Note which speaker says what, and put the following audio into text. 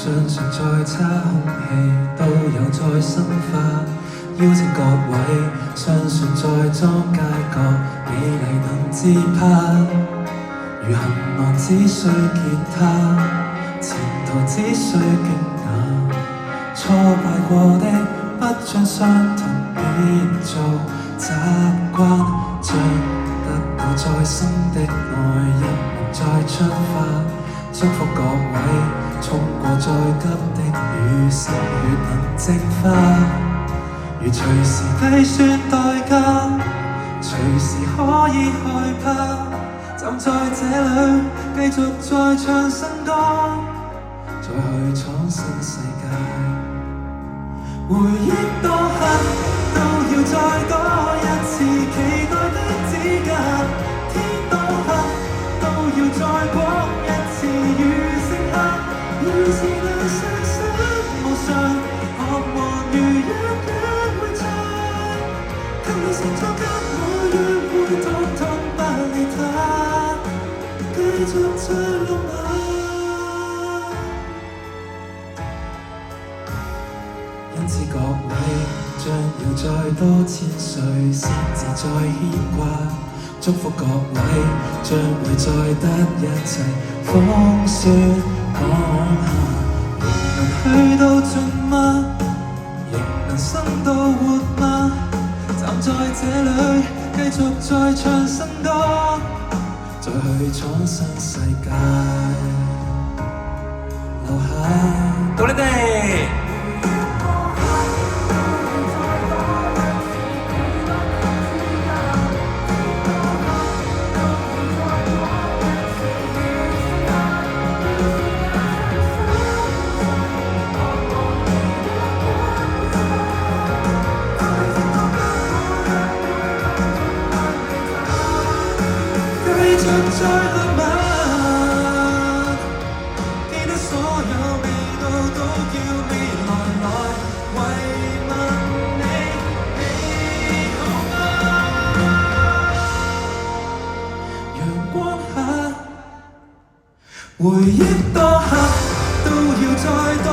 Speaker 1: 相信再差空氣都有再生花，邀請各位相信在裝街角美麗能自拍，如行囊只需吉他，前途只需驚訝，挫敗過的不將相同變做習慣，將得到再生的愛一能再出發，祝福各位衝過再急的雨，心血能淨化，如隨時計算代價，隨時可以害怕，站在這裡繼續再唱新歌，再去闖新世界。回憶多刻都要再多一次期待的指甲，天多黑都要再光一次如盛夏，要是能實實無常，渴望如一會唱，給你承諾給我約會當痛不理他，繼續在浪漫。因此各位將要再多千歲先至再牽掛，祝福各位將會再得一切風雪講下，仍能去到盡嗎？仍能生到活嗎？站在這裡繼續再唱新歌，再去闖新世界。留下到你哋。再浪漫，記得所有味道都叫未來慰問你，你好嗎？陽光下，回憶多刻都要再多。